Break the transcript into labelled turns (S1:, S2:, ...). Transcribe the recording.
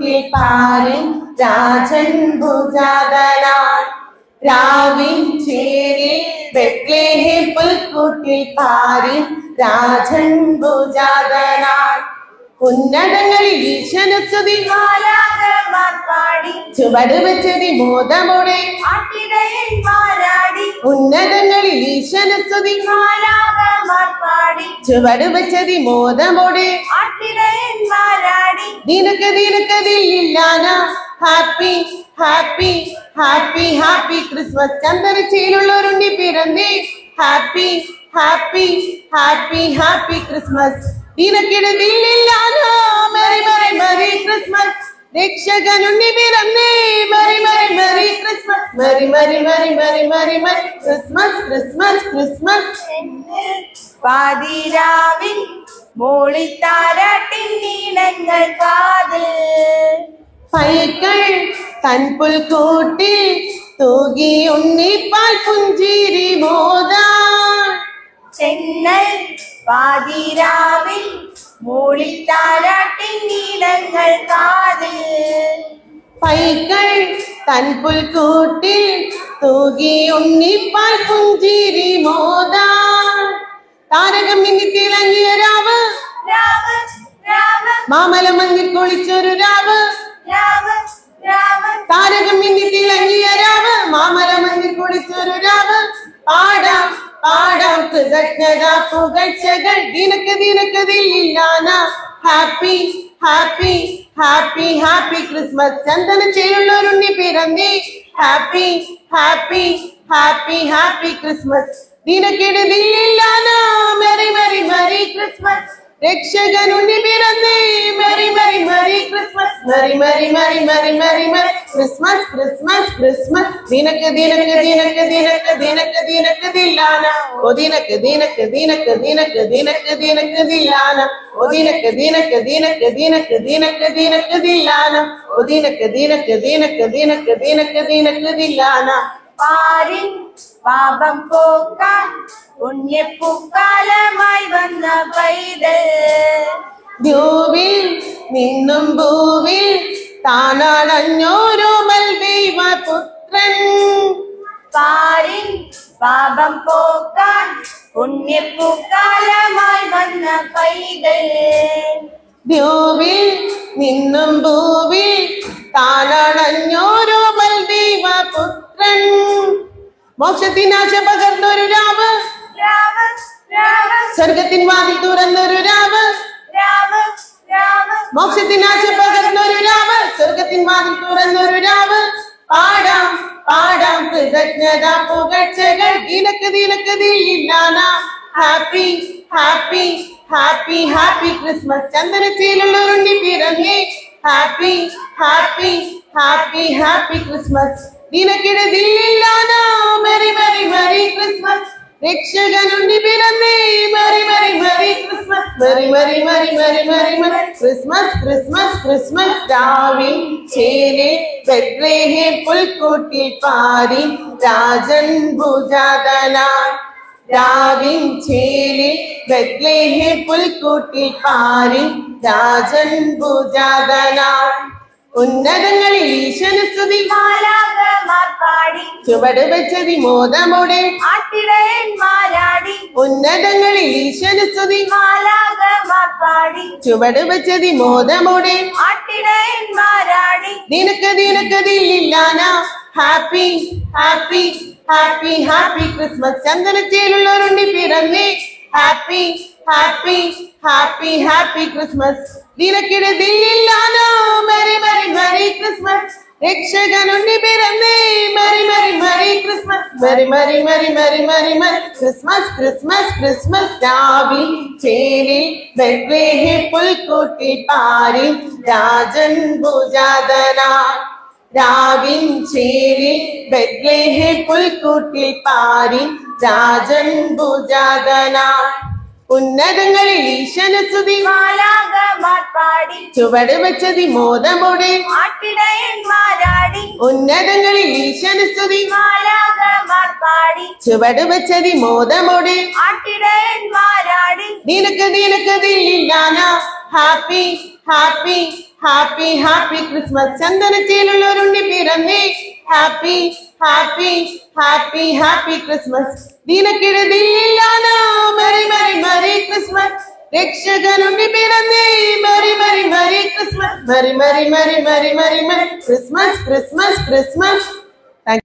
S1: പുൽക്കൂട്ടിൽ പാരും രാജൻ ഭുജാതനാൻ രാവിൻ ചേരിൽ ബെത്ലഹേം പുൽക്കൂട്ടിൽ പാരും രാജൻ ഭുജാതനാൻ ഉന്നതങ്ങളിൽ ഈശനുസ്തുതി
S2: മാലാഖമാർ പാടി
S1: ചുവട് വെച്ചതി മോദമോടെ
S2: ആട്ടിടയന്മാരാടി
S1: ഉന്നതങ്ങളിൽ ഈശനുസ്തുതി
S2: മാലാഖമാർ പാടി
S1: ചുവട് വെച്ചതി മോദമോടെ
S2: ആട്ടിടയന്മാരാടി
S1: ദിനക്കതില്ലാന happy happy happy happy Christmas ചന്ദനച്ചയിലുള്ളവരുണ്ടി പിറന്നേ happy happy happy happy Christmas ദിനക്കിടതില്ലാന മെറി മെറി മെറി ക്രിസ്മസ് രക്ഷകനുണ്ണി പിറന്നേ merry merry merry Christmas merry merry merry merry merry merry Christmas Christmas Christmas
S2: പാതിരാവിൽ മോളിത്താരാട്ടിൻ നീളങ്ങൾ കാതിൽ
S1: പൈക്കൾ തൻ പുൽക്കൂട്ടിൽ തൂകി ഉണ്ണിപ്പാൽ പുഞ്ചിരി മോദാൻ
S2: ചെന്നൽ പാതിരാവിൽ മോളിത്താരാട്ടിൻ നീളങ്ങൾ കാതിൽ
S1: പൈക്കൾ തൻ പുൽക്കൂട്ടിൽ തൂകി ഉണ്ണിപ്പാൽ പുഞ്ചിരി മോദാൻ താരകം മിന്നി തിളങ്ങിയ രാവ്
S2: രാവ് രാവ്
S1: മാമല മഞ്ഞിൽ കുളിച്ചൊരു രാവ്
S2: രാവ് രാവ്
S1: താരകം മിന്നി തിളങ്ങിയ രാവ് മാമല മഞ്ഞിൽ കുളിച്ചൊരു രാവ് പാടാം പാടാം കൃതജ്ഞത പുകഴ്ചകൾ ദിനക്കതില്ലാന happy happy happy happy Christmas ചന്ദനച്ചയിലുള്ളവരുണ്ണി പിറന്നേ happy happy happy happy Christmas ദിനക്കിടതില്ലാന മെറി മെറി മെറി ക്രിസ്മസ് രക്ഷകനുണ്ണി പിറന്നേ merry merry merry Christmas merry merry merry merry merry merry Christmas Christmas Christmas ദിനക്കതില്ലാന ഓ ദിനക്കതില്ലാന ഓ ദിനക്കതില്ലാന ഓ ദിനക്കതില്ലാന
S2: പാരിൻ പാപം പോക്കാൻ പുണ്യപ്പൂക്കാലമായി വന്ന പൈതൽ
S1: ദ്യൂവിൽ നിന്നും ഭൂവിൽ താനാണഞ്ഞോരോ ദൈവപുത്രൻ
S2: പാരിൻ പാപം പോക്കാൻ പുണ്യപ്പൂക്കാലമായി വന്ന പൈതൽ
S1: ദ്യൂവിൽ നിന്നും ഭൂവിൽ താനാണഞ്ഞോരോ ദൈവപുത്രൻ മോക്ഷത്തിനാശ പകർന്നൊരു രാവ്
S2: രാവ് രാവ്
S1: സ്വർഗത്തിൻ വാതിൽ തുറന്നൊരു രാവ്
S2: രാവ് രാവ്
S1: മോക്ഷത്തിനാശ പകർന്നൊരു രാവ് സ്വർഗത്തിൻ വാതിൽ തുറന്നൊരു രാവ് പാടാം പാടാം കൃതജ്ഞത പുകഴ്ചകൾ ദിനക്കതില്ലാന happy happy happy happy Christmas ചന്ദനച്ചയിലുള്ളവരുണ്ണി പിറന്നേ happy happy happy happy Christmas ദിനക്കിടതില്ലാന മെറി മെറി മെറി ക്രിസ്മസ് രക്ഷകനുണ്ണി പിറന്നേ merry merry merry Christmas merry merry merry merry merry merry Christmas Christmas Christmas രാവിൻ ചേരിൽ ബെത്ലഹേം പുൽക്കൂട്ടിൽ പാരി രാജൻ ഭുജാതനാൻ രാവിൻ ചേരിൽ ബെത്ലഹേം പുൽക്കൂട്ടിൽ പാരി രാജൻ ഭുജാതനാൻ ഉന്നതങ്ങളിൽ ഈശനുസ്തുതി
S2: മാലാഖമാർ പാടി
S1: ചുവട് വെച്ചതി മോദമോടെ
S2: ആട്ടിടയന്മാരാടി
S1: ഉന്നതങ്ങളിൽ ഈശനുസ്തുതി
S2: മാലാഖമാർ പാടി
S1: ചുവട് വെച്ചതി മോദമോടെ
S2: ആട്ടിടയന്മാരാടി
S1: ദിനക്കതില്ലാന happy happy happy happy Christmas ചന്ദനച്ചയിലുള്ളവരുണ്ണി പിറന്നേ happy happy happy happy Christmas ദിനക്കിടതില്ലാന മെറി മെറി മെറി ക്രിസ്മസ് രക്ഷകനുണ്ണി പിറന്നേ merry merry merry Christmas merry merry merry merry merry merry Christmas Christmas Christmas രാവിൻ ചേരിൽ ബെത്ലഹേം പുൽക്കൂട്ടിൽ പാരി രാജൻ ഭുജാതനാൻ രാവിൻ ചേരിൽ ബെത്ലഹേം പുൽക്കൂട്ടിൽ പാരി രാജൻ ഭുജാതനാൻ ഉന്നതങ്ങളിൽ ഈശനുസ്തുതി
S2: മാലാഖമാർ പാടി
S1: ചുവട് വെച്ചതി മോദമോടെ
S2: ആട്ടിടയന്മാരാടി
S1: ഉന്നതങ്ങളിൽ ഈശനുസ്തുതി
S2: മാലാഖമാർ പാടി
S1: ചുവട് വെച്ചതി മോദമോടെ
S2: ആട്ടിടയന്മാരാടി
S1: ദിനക്കതില്ലാന happy happy happy happy Christmas ചന്ദനത്തിലുള്ള ഒരു ഉണ്ണി പിറന്നേ happy happy happy happy Christmas ദിനക്കിടതില്ലാന മരി മരി മരി ക്രിസ്മസ് രക്ഷകനുണ്ണി പിറന്നേ മരി മരി മരി ക്രിസ്മസ് മരി മരി മരി മരി മരി മരി ക്രിസ്മസ് ക്രിസ്മസ് ക്രിസ്മസ്